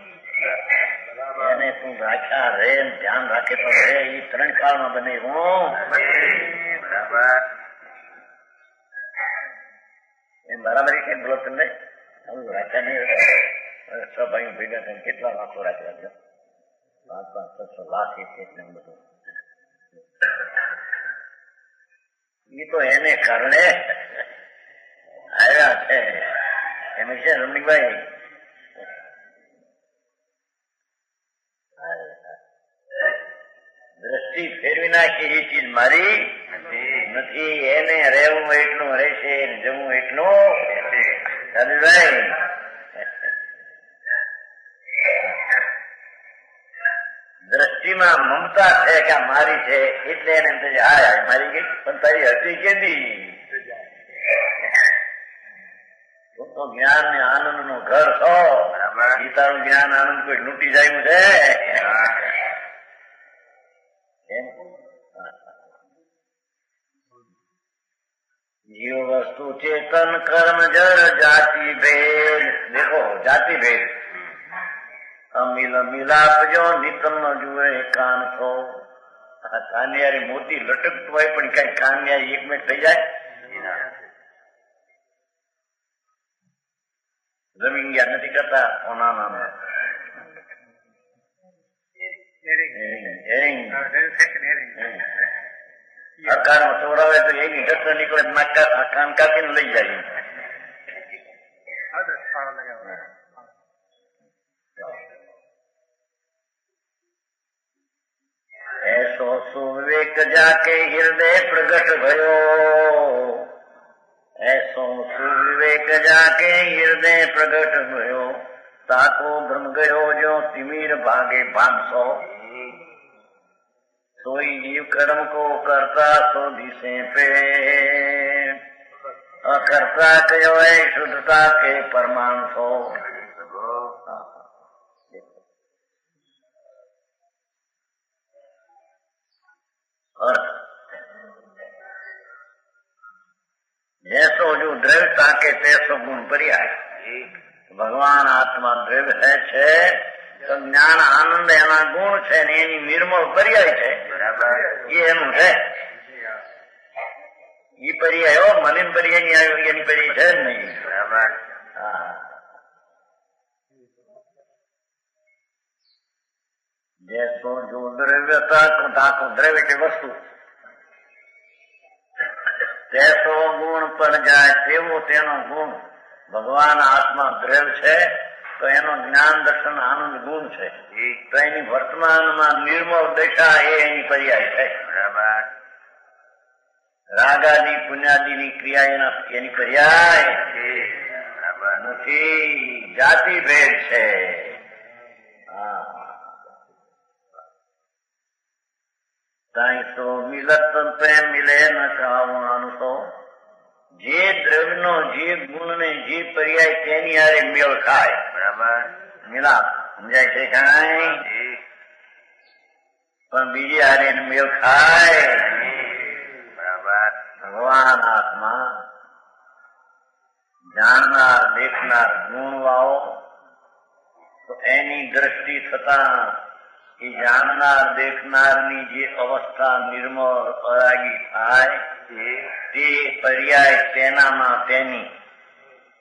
એને તું રાખ્યા રે ધ્યાન રાખે તો રે એ 3 કાળમાં બને હું બરાબર એમ બરાબર કેમ બોલો તમને રાખ્યા નહીં 6 ભાઈઓ ભેગા થઈને કેટલા લાખો રાખ્યા 500-600 લાખ એક બધું એ તો એને કારણે આવ્યા છે એમ છે રમણીકભાઈ દ્રષ્ટિ ફેરવી નાખી એ ચીજ મારી નથી એને રહેવું એટલું રહેશે જમવું એટલું ભાઈ દ્રષ્ટિમાં મમતા છે કે મારી છે એટલે એને હા મારી ગઈ પણ તારી હતી કેદી તો જ્ઞાન ને આનંદ નું ઘર છો એ તારું જ્ઞાન આનંદ કોઈ લૂંટી જાય છે જીવ વસ્તુ ચેતન કર્મ જર જાતિ ભેદ દેખો જાતિ ભેદ અમિલ મિલાપ જો નિતમ જુએ કાન છો કાનિયારી મોતી લટકતું હોય પણ કઈ કાનિયારી એક મિનિટ થઈ જાય જમીન ગયા નથી કરતા ઓના અકાળમાં ચોરાવે તો એની ઘટના નીકળે કાન કાપીને લઈ જાય ऐसो सुविवेक जाके हृदय प्रगट भयो ऐसो सुविवेक जाके हृदय प्रगट भयो ताको ब्रह्म गयो जो तिमिर भागे 500 सोई जीव कर्म को करता सो दिसे पे अकर्ता कयो है शुद्धता के परमाण सो जैसो जो द्रव्यता के तैसो गुण पर्याय भगवान आत्मा द्रव्य है छे तो ज्ञान आनंद एना गुण छे ने एनी निर्मल पर्याय छे बराबर ये एनु छे ये पर्याय हो मलिन पर्याय नहीं आयो एनी पर्याय छे नहीं बराबर जैसो जो द्रव्यता को ताको द्रव्य के वस्तु तैसो गुण पर जाए तेवो तेनो गुण भगवान आत्मा द्रव्य छे तो एनो ज्ञान दर्शन आनंद गुण छे तो एनी वर्तमान में निर्मल दशा एनी पर्याय छे बराबर रागादी पुण्यादी क्रिया एनी पर्याय बराबर नहीं जाति भेद छे तो मिलत प्रेम मिले न खाવાનું તો જે દ્રવ્યનો જે ગુણ ને જે પર્યાય તેની હારે મેળ ખાય બરાબર મિલાપ સમજાય છે કાંઈ પણ બીજી હારે મેળ ખાય બરાબર ભગવાન આત્મા જાણનાર દેખનાર ગુણવાળો તો એની દ્રષ્ટિ થતા એ જાણનાર દેખનારની જે અવસ્થા નિર્મળ અરાગી થાય તે પર્યાય તેનામાં તેની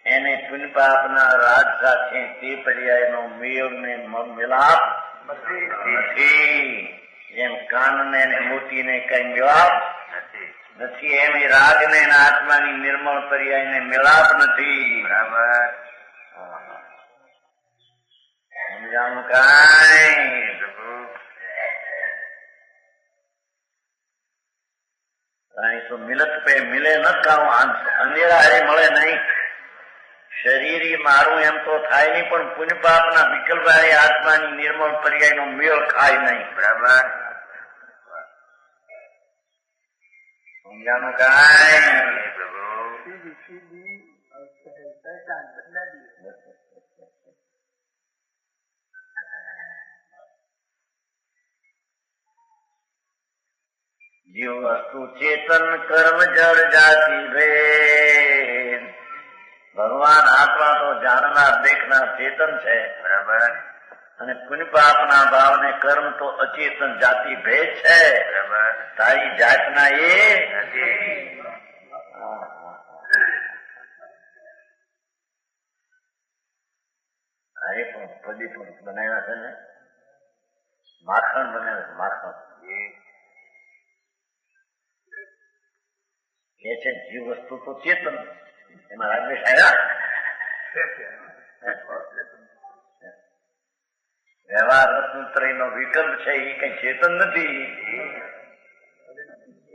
એને પુન પાપના રાજ સાથે તે પર્યાયનો મેળ ને મિલાપ નથી. જેમ કાનને ને મોતીને કઈ મિલાપ નથી, એમ રાગને આત્માની નિર્મળ પર્યાયને મિલાપ નથી. બરાબર સમજાણું કાંઈ? तो मिलत पे मिले न कहूं, अंधेरा हरे મળે નહીં. શરીર મારું એમ તો થાય નહીં, પણ પુણ્ય પાપના વિકલ્પ આત્માની નિર્મળ પર્યાયનો મેળ ખાય નહીં. બરાબર સમજાનું કાંઈ? जीव वस्तु चेतन कर्म जड़ जाति भेद. भगवान आत्मा तो जानना देखना चेतन है. बराबर. અને પુણ્ય પાપના ભાવને કર્મ તો અચેતન જાતિ ભેદ છે. બરાબર. તારી જાતના એ નથી. અરે પણ પદી પણ બનાવ્યા છે ને, માખણ બનાવ્યા છે. માખણ એ છે જીવ વસ્તુ તો ચેતન. એમાં રાગવેશ આવ્યા. વ્યવહાર રત્નત્રયનો વિકલ્પ છે એ કઈ ચેતન નથી.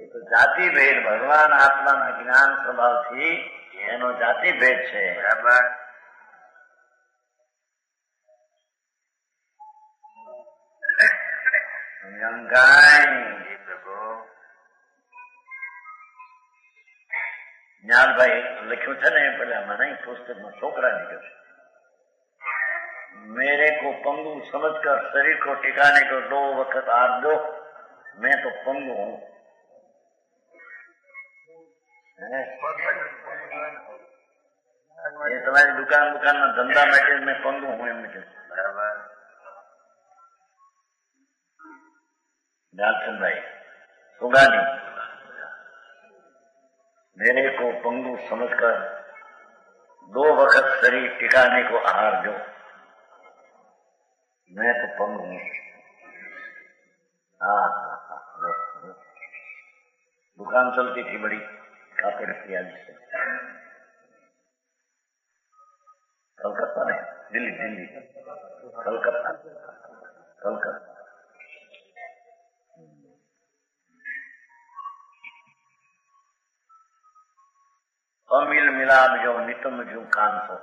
એ તો જાતિ ભેદ ભગવાન આત્માના જ્ઞાન સ્વભાવથી એનો જાતિ ભેદ છે. બરાબર. જ્ઞાનભાઈ લખ્યું છે ને પેલા મને પુસ્તકમાં છોકરા નીકળે, मेरे को पंगु समझकर शरीर को टिकाने को 2 वक्त आप दो, मैं तो पंगु हूँ. ये तुम्हारी दुकान में धंधा में मैं पंगु हूँ एम के. बराबर. डालचंद भाई सुगानी, मेरे को पंगु समझकर 2 वक्त शरीर टिकाने को आहार दो, मैं तो पंगु हूँ. हाँ, दुकान चलती थी बड़ी काफी रुपया से. कलकत्ता में, दिल्ली कलकत्ता. અમિલ મિલાપ જો નિતમ જો કાંસો.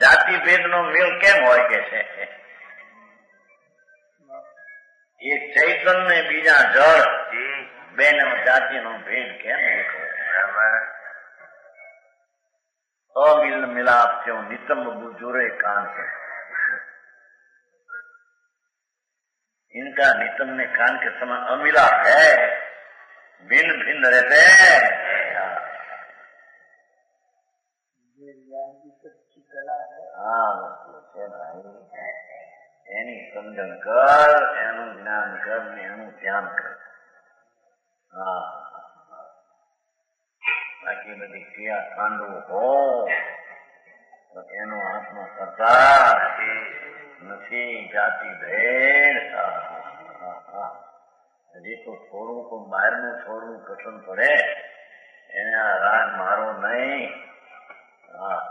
જાતિ ભેદનો મેળ કેમ હોય કે છે? એક ચૈતન ને બીજા જળ, બેનો જાતિનો ભેદ કેમ દેખો? બરાબર. અમિલ મિલાપ જો નિતમ बुजुरे कान से. इनका नितम ने कान के समान अमिलाप है, भिन्न भिन्न रहते हैं. हाँ છે ભાઈ, એની સમજણ કર, એનું જ્ઞાન કર ને એનું ધ્યાન કર. હા, બાકી બધી ક્રિયા કાંડો હો તો એનો હાથમાં કરતા નથી. જાતિ ભેદ. હજી તો થોડું બહારનું થોડું પસંદ પડે એને આ રાગ મારો નહીં. હા,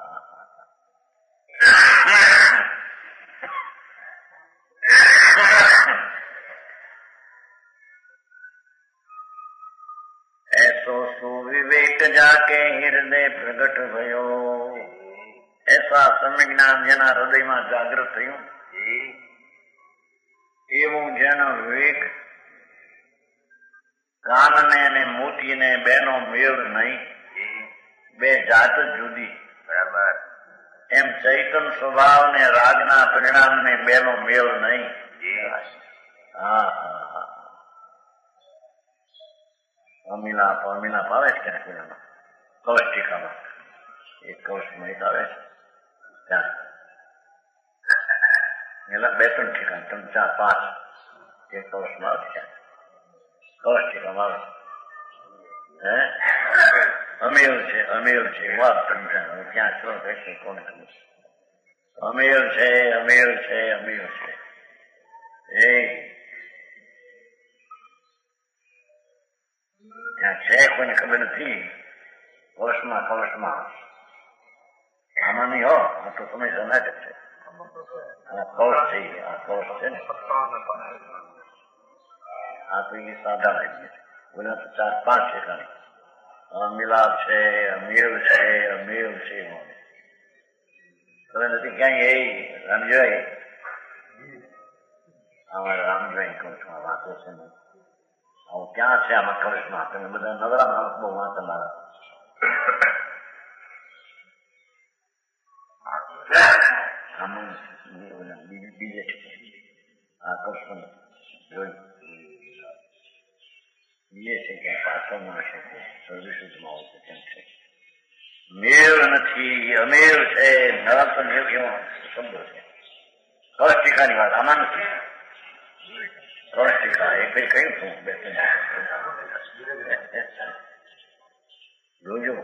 ऐसो सुविवेक जाके हृदय प्रगट भयो. ऐसा सम्यक ज्ञान જેના હૃદયમાં જાગૃત થયું, એવું જેનો વિવેક કાનને અને મોતીને બેનો મેળ નહીં, બે જાત જુદી. બરાબર. એમ ચૈતન સ્વભાવ ને રાગના પરિણામ ને બેનો મેળ નહીં. હા, અમિલાપ આવે છે ક્યાંક કવચ ટીકામાં, એક કવચમાં એક આવે છે ત્યાં, એલા 2-3 ઠીકા, 3, 4, 5 એક કવચમાં આવે છે. કવચ ટીકામાં આવે છે. અમેવ છે વાત સમજાય ક્યાં શું રહેશે કોણ ખબર. અમેવ છે એ ત્યાં છે કોઈને ખબર નથી. કળશમાં આમાં નહીં હો, આ તો તમે જનાટ છે. આ કળશ છે ને, આ તો એ સાદા લાગી છે. બોલ્યા તો 4-5 ઠેકાણે મિલાપ છે, અમેવ છે. ખબર નથી ક્યાંય એ રામજીભાઈ, અમારે રામજીભાઈ કહું છું આ વાતો છે ને, હું ક્યાં છે આમાં કળશમાં? તમે બધા નવરા માણસ બહુ વાંચનારા. બીજે આ કૃષ્ણ જોઈ બીજે છે કે પાછળમાં છે કે સર્વિસમાં હોય કેમ છે. મેળ નથી, અમેવ છે, નરક મેવ એવો શબ્દો છે. કળશ ટીકાની વાત આમાં નથી. કળશ ટીકા એ કઈ કહ્યું છું બે જોજો.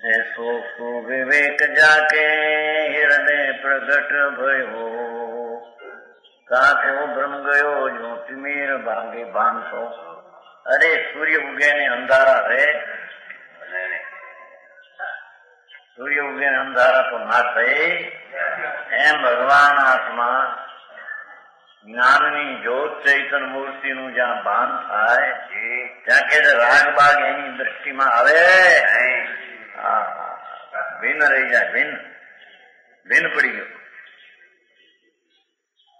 ऐसो सुविवेक जाके हृदय प्रगट भयो, साथो ब्रह्म गयो जो तिमिर भागे बांधो. अरे सूर्य उगे ने अंधारा है, सूर्य उगे ने अंधारा तो ना થાય. એમ ભગવાન આત્મા જ્ઞાનની જ્યોત ચૈતન મૂર્તિનું જ્યાં ભાન થાય ત્યાં કે રાગબાગ એની દ્રષ્ટિમાં આવે. ભિન્ન રહી જાય, ભિન્ન પડી ગયો.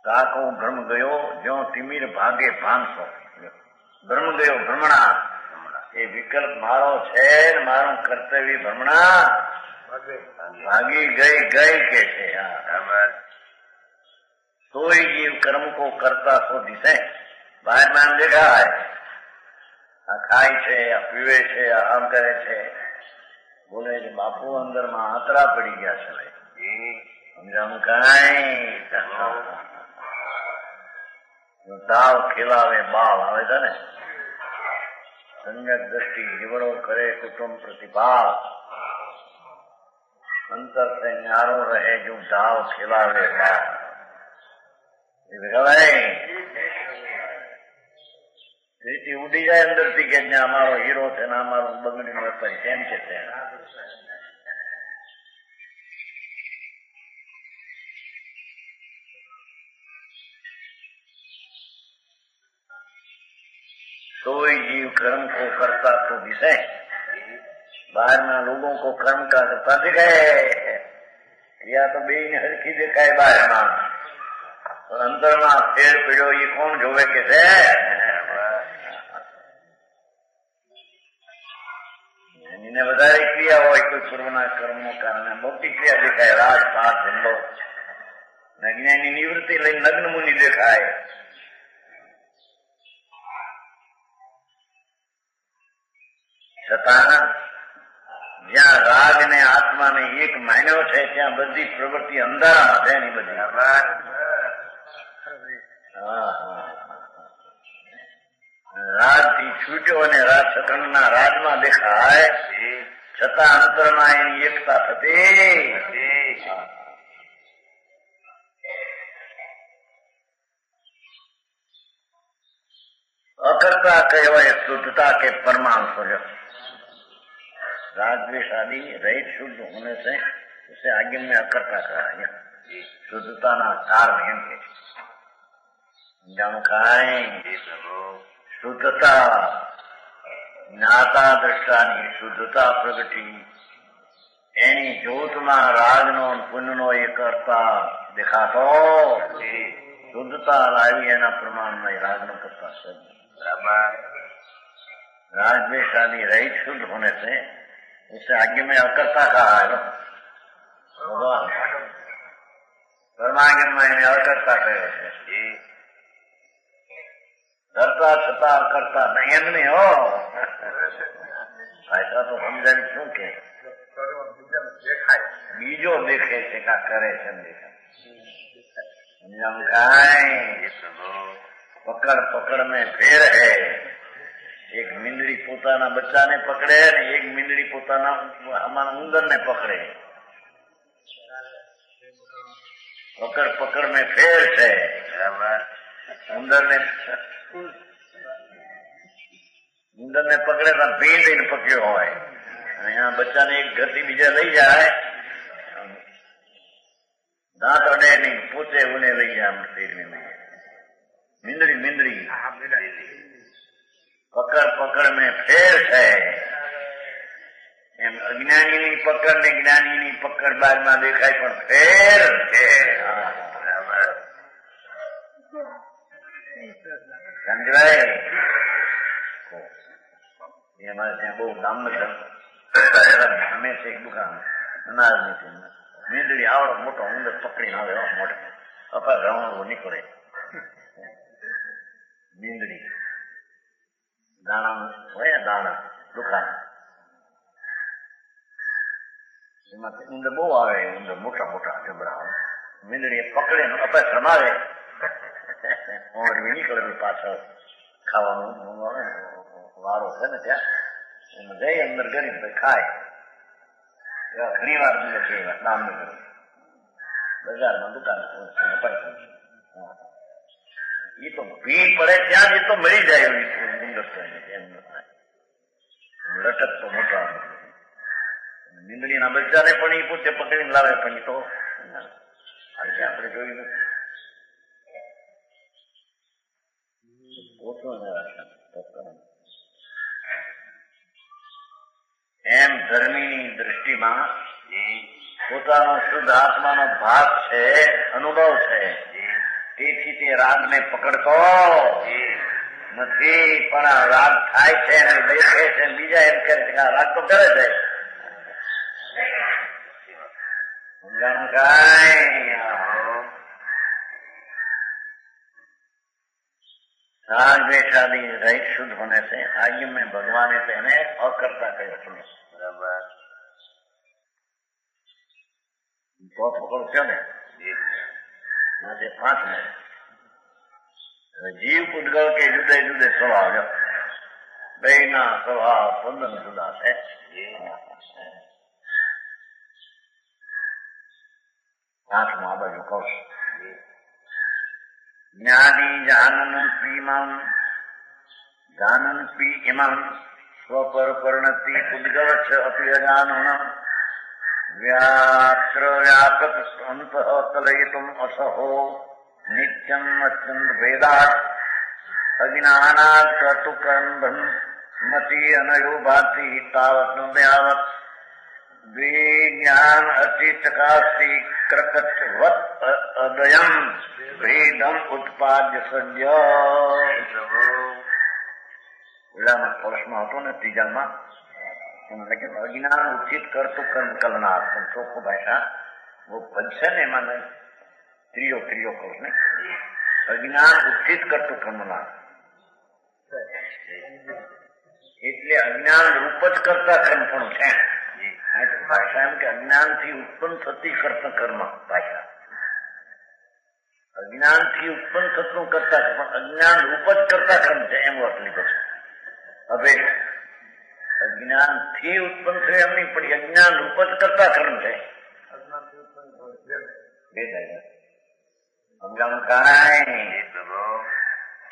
કાકો ભ્રમ ગયો જો તિમિર ભાગે ભાનસો. ભ્રમ ગયો, ભ્રમણા એ વિકલ્પ મારો છે ને મારું કર્તવ્ય ભ્રમણા ભાગી ગઈ કે છે. સોઈ જીવ કર્મ કો કરતા સો દિશે. બહાર નામ દેખાય આ ખાય છે, આ પીવે છે, આ આમ કરે છે. બોલે છે બાપુ અંદર માં આતરા પડી ગયા છે. સમજાવું કઈ તાવ ખીલાવે બાળ આવે છે ને. સમ્યક દ્રષ્ટિ જીવડો કરે કુટુંબ પ્રતિભાવ, અંતર से न्यारो रहे जो दाव खिलावे बाल. પ્રીતિ ઉડી જાય અંદર થી કે અમારો હીરો છે ને અમારો બગડીનો વેપારી કેમ છે. कोई जीव कर्म को करता तो दिखे. बाहर में लोगों को कर्म का करता दिखे या तो बे ने हरखी देखाय बाहर में, और अंदर में फेर पड़ो ये कौन जोवे के છે. એને વધારે ક્રિયા હોય કોઈ પૂર્વના કર્મો કારણે મોટી ક્રિયા દેખાય. રાજપાટ ધંધો જ્ઞાની નિવૃત્તિ લઈને નગ્ન મુનિ દેખાય. છતાં જ્યાં રાગ ને આત્મા ને એક માન્યો છે ત્યાં બધી પ્રવૃત્તિ અંધારામાં છે એની બધી. રાજ થી છૂટ્યો અને રાજના રાજમાં દેખાય, છતાં અંતરમાં એની એકતા થતી. अकर्ता कहेवाय शुद्धता के परमाणु स्वरूप. राग द्वेष आदि रहित शुद्ध होने से उसे आगे में अकर्ता कहा गया. शुद्धता ना सार एम के શુદ્ધતા જ્ઞાતા દ્રષ્ટાની શુદ્ધતા પ્રગટી. એની જ્યોતમાં રાજનો પુણ્યનો એ કરતા દેખાતો. શુદ્ધતા લાવી એના પ્રમાણમાં રાજનો કરતા શબ્દ. राजवेश आदि रहित शुद्ध होने से उससे आगे में अकर्ता कहा है. परमागम में इन्हें अकर्ता कहो છે. કરતા છતાં અકર્તા નહીં એમ નહીં હો. ऐसा तो સમજાવી શું કે બીજો દેખે છે કા કરે છે સમજાવું કાંઈ. પકड़ पकड़ में फेर है. એક મીંદડી પોતાના બચ્ચાને પકડે ને એક મીંદડી પોતાના આમાં ઉંદરને પકડે. પકડ પકડ મેં ફેર છે. ઉંદરને પકડે તો ભીંડીને પકડ્યો હોય અને એના બચ્ચાને એક ઘરથી બીજા લઈ જાય, દાંત અડે નહીં, પોતે ઉને લઈ જાય. મીંદડી પકડ પકડ મેં ફેર છે. એમ અજ્ઞાનીની પકડ ને જ્ઞાનીની પકડ બાદમાં દેખાય પણ ફેર છે. સમજાય? એમાં ત્યાં બહુ દામનગર અમે છે એક દુકાન અનાજની, મીંદડી આવડો મોટો ઉંદર પકડીને આવે મોટો અપાર રવણો નીકળે. મીંદડી દાણા હોય ને દાણા દુકાન એમાં ઉંદર બહુ આવે. ઉંદર મોટા મોટા જબરા મીંદડી પકડે ને અપાર રમાવે નીકળે પાછળ ખાવાનું વારો છે ને ત્યાં એમાં જઈ અંદર ગરીબ ખાય. ઘણી વાર દામનગર બજારમાં દુકાન એ તો ભીડ પડે ત્યાં જ તો મળી જાય લટક તો મોટા. મીંદડીના બચ્ચાને પણ એ પોતે પકડીને લાવે પણ એ તો આપણે જોયું નથી. એમ ધર્મીની દ્રષ્ટિમાં પોતાનો શુદ્ધ આત્માનો ભાગ છે, અનુભવ છે. તેથી તે રાગને પકડતો નથી, પણ આ રાગ થાય છે અને દેખે છે બીજા એમ કહે છે કે આ રાગ તો કરે છે. સમજાણું કાંઈ? राग द्वेषादि रहित शुद्ध होने से आगे में भगवान ने તેને અકર્તા કહ્યો છે. બરાબર? તો પકડશો ને માટે 5 મિનિટ. જીવ પૂતગલ કે જુદે જુદે સ્વભાવ, બે ના સ્વભાવ તદ્દન જુદા છે. આઠમા બાજુ કહું છું. જ્ઞાની जानन्ति इमं स्वपर परिणति उद्गल च अपि अजानन् व्यात्र व्यापक अन्तः कलयितुम् असहो नित्यम् अत्यन्त भेदात् अज्ञानात् कर्तुकर्मन् मति अनयो भाति तावत् न यावत् विज्ञान अतिचकास्ति क्रकटवत् अदयम् भेदम् उत्पाद्य सद्य. પેલામાં વર્ષમાં હતો ને ત્રીજામાં એમાં લખે અજ્ઞાન ઉચિત કરતું કર્મ કલનાર. પણ ચોખ્ખું ભાષા वो પદ છે ને એમાં ત્રીજો કહું ને અજ્ઞાન ઉચિત કરતું કર્મનાર એટલે અજ્ઞાન રૂપ જ કરતા કર્મ પણ છે. ભાષા એમ કે અજ્ઞાન થી ઉત્પન્ન થતી કરતા કર્મ. ભાષા અજ્ઞાન થી ઉત્પન્ન થતું કરતા પણ અજ્ઞાન રૂપ જ કરતા કર્મ છે એમ વાત લીધો છે. હવે અજ્ઞાન થી ઉત્પન્ન થયું એમ નહીં પણ અજ્ઞાન રૂપ જ કરતા કર્મ છે. સમજાણું કાંઈ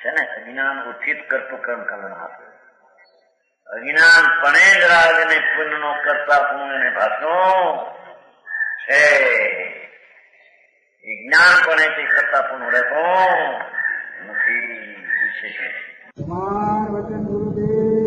છે ને? અજ્ઞાન ઉચિત કરતું કર્મ કલનાર. અજ્ઞાન પણ જ રાગ ને પુણ્ય નો કરતા પુણ્ય ભાષનો છે. જ્ઞાન પણ તે કરતા પુણ્ય રહેતો નથી. વિશેષ વચન ગુરુદેવ